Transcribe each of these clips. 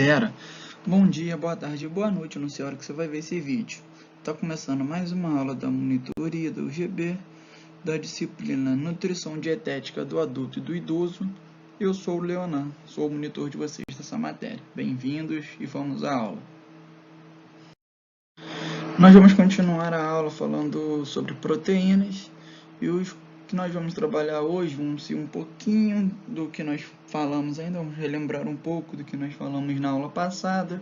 Galera, bom dia, boa tarde, boa noite, não sei a hora que você vai ver esse vídeo. Tá começando mais uma aula da monitoria do UGB, da disciplina Nutrição Dietética do Adulto e do Idoso. Eu sou o Leonan, sou o monitor de vocês dessa matéria. Bem-vindos e vamos à aula. Nós vamos continuar a aula falando sobre proteínas e os que nós vamos trabalhar hoje vão ser um pouquinho do que nós falamos ainda, vamos relembrar um pouco do que nós falamos na aula passada.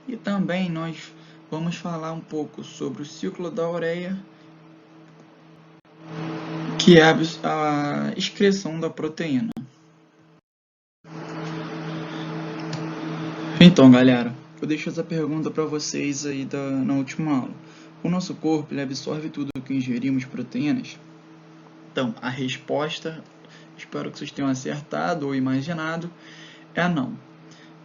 E também nós vamos falar um pouco sobre o ciclo da ureia, que é a excreção da proteína. Então, galera, eu deixo essa pergunta para vocês aí na última aula. O nosso corpo ele absorve tudo o que ingerimos proteínas? Então, a resposta, espero que vocês tenham acertado ou imaginado, é não.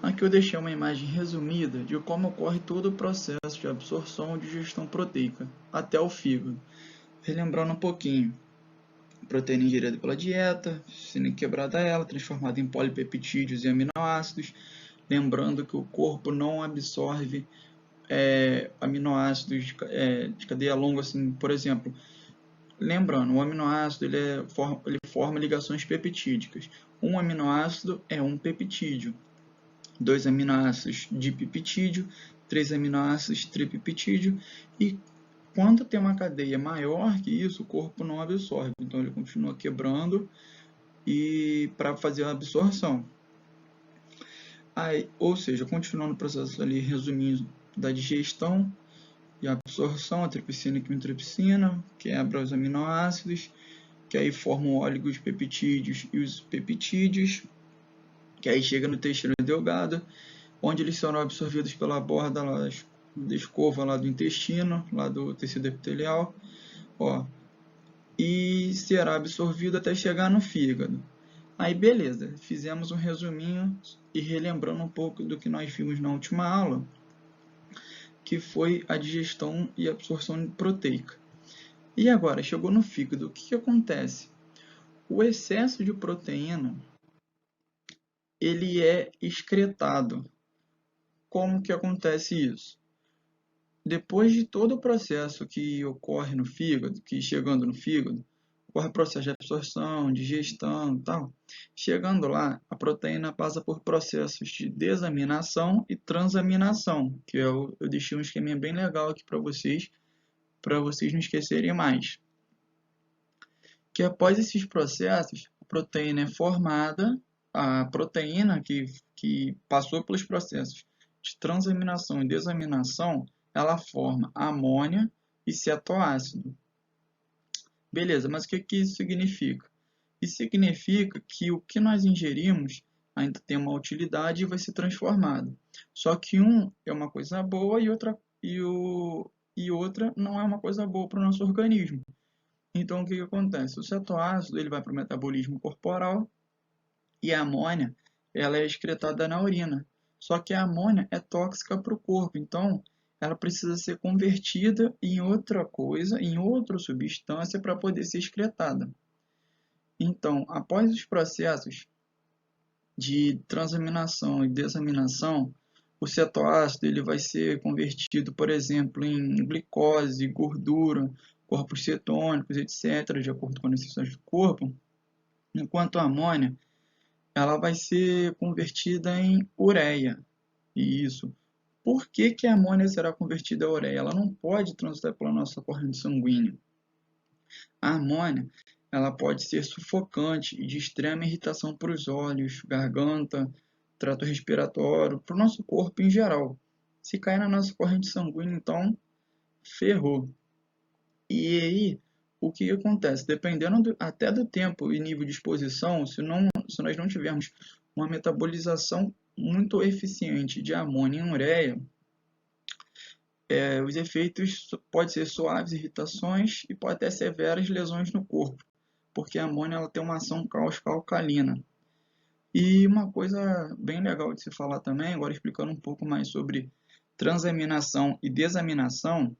Aqui eu deixei uma imagem resumida de como ocorre todo o processo de absorção e digestão proteica até o fígado. Relembrando um pouquinho, proteína ingerida pela dieta, sendo quebrada ela, transformada em polipeptídeos e aminoácidos. Lembrando que o corpo não absorve aminoácidos de cadeia longa, assim, por exemplo. Lembrando, o aminoácido ele forma ligações peptídicas. Um aminoácido é um peptídeo. 2 aminoácidos dipeptídeo, 3 aminoácidos tripeptídeo, e quando tem uma cadeia maior que isso, o corpo não absorve, então ele continua quebrando e para fazer a absorção. Aí, ou seja, continuando o processo ali, resumindo, da digestão e absorção, a tripsina e quimitripsina, quebra os aminoácidos, que aí formam óligos peptídeos e os peptídeos, que aí chega no intestino delgado, onde eles serão absorvidos pela borda lá da escova lá do intestino, lá do tecido epitelial, e será absorvido até chegar no fígado. Aí beleza, fizemos um resuminho e relembrando um pouco do que nós vimos na última aula, que foi a digestão e absorção proteica. E agora, chegou no fígado, o que acontece? O excesso de proteína, ele é excretado. Como que acontece isso? Depois de todo o processo que ocorre no fígado, que chegando no fígado, ocorre o processo de absorção, digestão e tal. Chegando lá, a proteína passa por processos de desaminação e transaminação, que eu deixei um esqueminha bem legal aqui para vocês não esquecerem mais. Que após esses processos, a proteína é formada, a proteína que passou pelos processos de transaminação e desaminação, ela forma amônia e cetoácido. Beleza, mas o que isso significa? Isso significa que o que nós ingerimos ainda tem uma utilidade e vai ser transformado. Só que um é uma coisa boa e outra não é uma coisa boa para o nosso organismo. Então, o que acontece? O cetoácido ele vai para o metabolismo corporal e a amônia ela é excretada na urina. Só que a amônia é tóxica para o corpo, então ela precisa ser convertida em outra coisa, em outra substância para poder ser excretada. Então, após os processos de transaminação e desaminação, o cetoácido ele vai ser convertido, por exemplo, em glicose, gordura, corpos cetônicos, etc., de acordo com as necessidades do corpo, enquanto a amônia ela vai ser convertida em ureia. E isso. Por que a amônia será convertida a ureia? Ela não pode transitar pela nossa corrente sanguínea. A amônia ela pode ser sufocante e de extrema irritação para os olhos, garganta, trato respiratório, para o nosso corpo em geral. Se cair na nossa corrente sanguínea, então, ferrou. E aí, o que acontece? Dependendo até do tempo e nível de exposição, se nós não tivermos uma metabolização muito eficiente de amônia em ureia, os efeitos podem ser suaves, irritações e pode ter severas lesões no corpo, porque a amônia ela tem uma ação cáustica alcalina. E uma coisa bem legal de se falar também, agora explicando um pouco mais sobre transaminação e desaminação,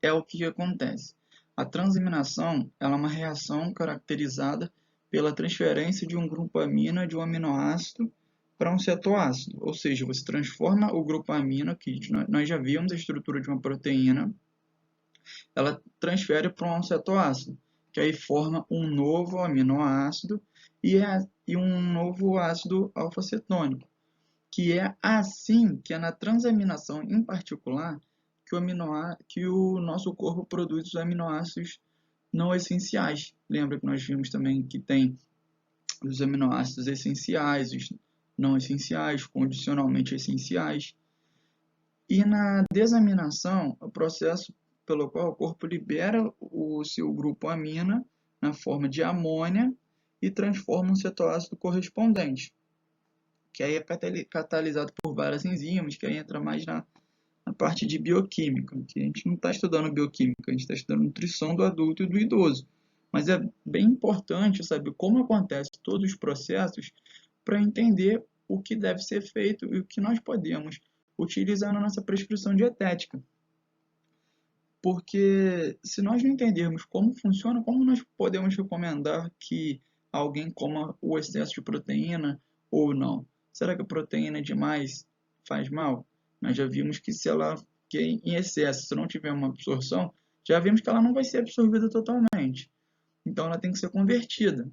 é o que acontece. A transaminação ela é uma reação caracterizada pela transferência de um grupo amina de um aminoácido para um cetoácido, ou seja, você transforma o grupo amino, que nós já vimos a estrutura de uma proteína, ela transfere para um cetoácido, que aí forma um novo aminoácido e um novo ácido alfa-cetônico, que é assim que é na transaminação em particular que o nosso corpo produz os aminoácidos não essenciais. Lembra que nós vimos também que tem os aminoácidos essenciais, os não essenciais, condicionalmente essenciais. E na desaminação, o processo pelo qual o corpo libera o seu grupo amina na forma de amônia e transforma um cetoácido correspondente, que aí é catalisado por várias enzimas, que aí entra mais na parte de bioquímica, que a gente não está estudando bioquímica, a gente está estudando nutrição do adulto e do idoso. Mas é bem importante saber como acontecem todos os processos para entender o que deve ser feito e o que nós podemos utilizar na nossa prescrição dietética. Porque se nós não entendermos como funciona, como nós podemos recomendar que alguém coma o excesso de proteína ou não? Será que a proteína demais faz mal? Nós já vimos que em excesso, se não tiver uma absorção, já vimos que ela não vai ser absorvida totalmente. Então ela tem que ser convertida.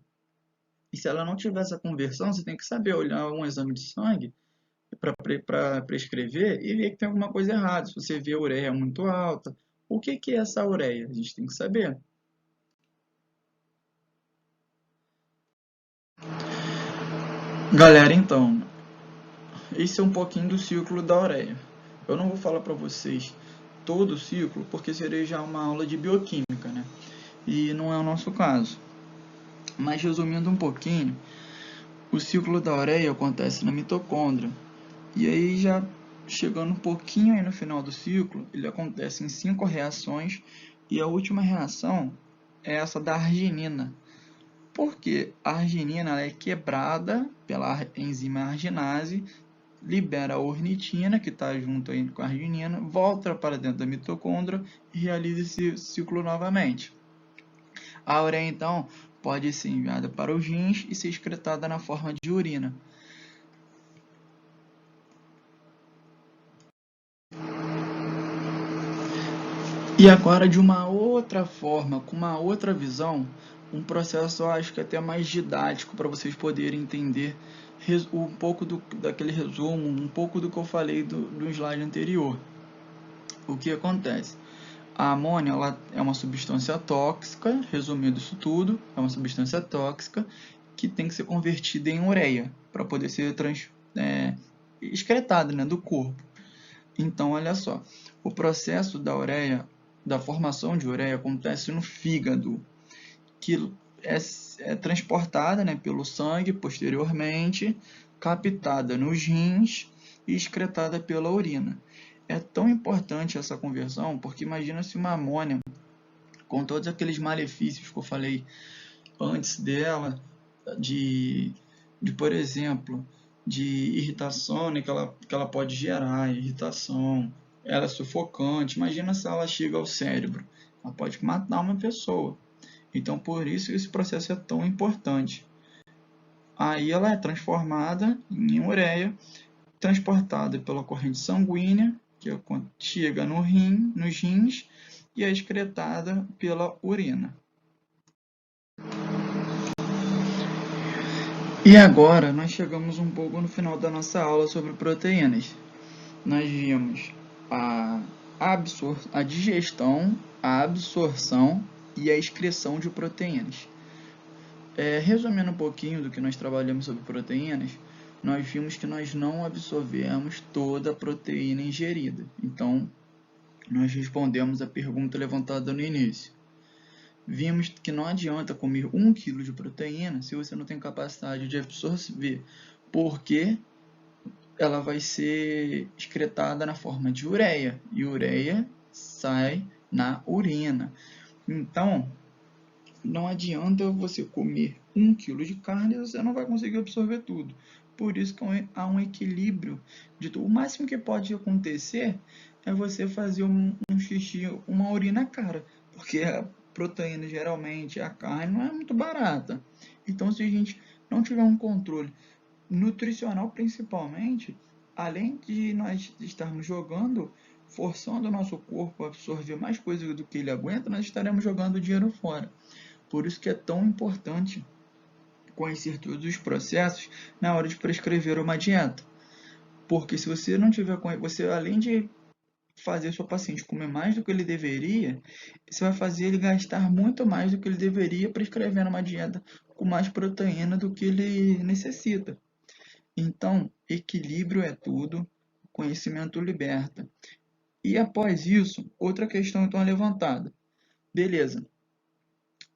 E se ela não tiver essa conversão, você tem que saber olhar um exame de sangue para prescrever e ver que tem alguma coisa errada. Se você vê a ureia muito alta, o que é essa ureia? A gente tem que saber. Galera, então, esse é um pouquinho do ciclo da ureia. Eu não vou falar para vocês todo o ciclo, porque seria já uma aula de bioquímica, né? E não é o nosso caso. Mas resumindo um pouquinho, o ciclo da ureia acontece na mitocôndria. E aí já chegando um pouquinho aí no final do ciclo, ele acontece em 5 reações e a última reação é essa da arginina. Porque a arginina ela é quebrada pela enzima arginase, libera a ornitina, que está junto aí com a arginina, volta para dentro da mitocôndria e realiza esse ciclo novamente. A ureia, então, pode ser enviada para os rins e ser excretada na forma de urina. E agora, de uma outra forma, com uma outra visão, um processo, eu acho que até mais didático para vocês poderem entender um pouco daquele resumo, um pouco do que eu falei do slide anterior. O que acontece? A amônia ela é uma substância tóxica, resumindo isso tudo, é uma substância tóxica que tem que ser convertida em ureia para poder ser excretada, né, do corpo. Então, olha só, o processo da ureia, da formação de ureia, acontece no fígado, que é transportada, né, pelo sangue posteriormente, captada nos rins e excretada pela urina. É tão importante essa conversão, porque imagina se uma amônia, com todos aqueles malefícios que eu falei antes dela, por exemplo, de irritação, né, que ela pode gerar, irritação, ela é sufocante. Imagina se ela chega ao cérebro, ela pode matar uma pessoa. Então, por isso esse processo é tão importante. Aí ela é transformada em ureia, transportada pela corrente sanguínea, que chega no nos rins, e é excretada pela urina. E agora nós chegamos um pouco no final da nossa aula sobre proteínas. Nós vimos a digestão, a absorção e a excreção de proteínas. Resumindo um pouquinho do que nós trabalhamos sobre proteínas, nós vimos que nós não absorvemos toda a proteína ingerida. Então, nós respondemos a pergunta levantada no início. Vimos que não adianta comer 1 kg de proteína se você não tem capacidade de absorver, porque ela vai ser excretada na forma de ureia, e ureia sai na urina. Então, não adianta você comer 1 kg de carne e você não vai conseguir absorver tudo. Por isso que há um equilíbrio de tudo. O máximo que pode acontecer é você fazer um xixi, uma urina cara, porque a proteína, geralmente, a carne não é muito barata. Então, se a gente não tiver um controle nutricional principalmente, além de nós estarmos jogando, forçando o nosso corpo a absorver mais coisas do que ele aguenta, nós estaremos jogando dinheiro fora. Por isso que é tão importante conhecer todos os processos na hora de prescrever uma dieta. Porque se você não tiver, você além de fazer seu paciente comer mais do que ele deveria, você vai fazer ele gastar muito mais do que ele deveria prescrevendo uma dieta com mais proteína do que ele necessita. Então, equilíbrio é tudo, conhecimento liberta. E após isso, outra questão então é levantada. Beleza,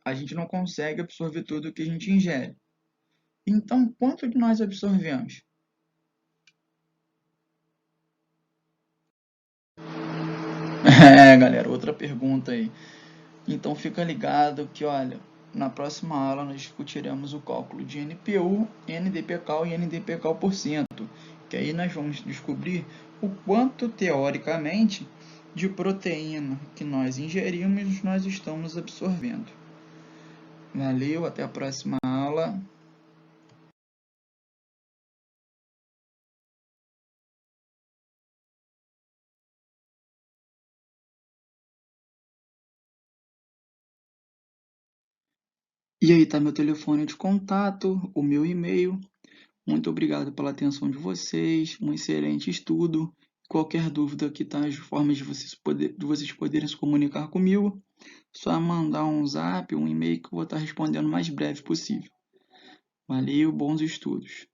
a gente não consegue absorver tudo o que a gente ingere. Então, quanto que nós absorvemos? Galera, outra pergunta aí. Então fica ligado que, olha, na próxima aula nós discutiremos o cálculo de NPU, NDPcal e NDPcal por cento, que aí nós vamos descobrir o quanto teoricamente de proteína que nós ingerimos nós estamos absorvendo. Valeu, até a próxima aula. E aí tá meu telefone de contato, o meu e-mail. Muito obrigado pela atenção de vocês, um excelente estudo. Qualquer dúvida que tá as formas de vocês poderem se comunicar comigo, só mandar um zap, um e-mail que eu vou estar respondendo o mais breve possível. Valeu, bons estudos.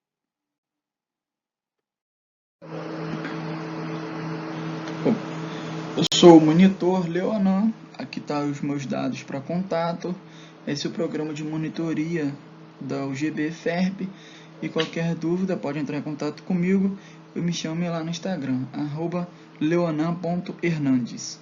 Eu sou o monitor Leonan, aqui tá os meus dados para contato. Esse é o programa de monitoria da UGB FERP. E qualquer dúvida pode entrar em contato comigo. Eu me chamo lá no Instagram, @leonan.hernandes.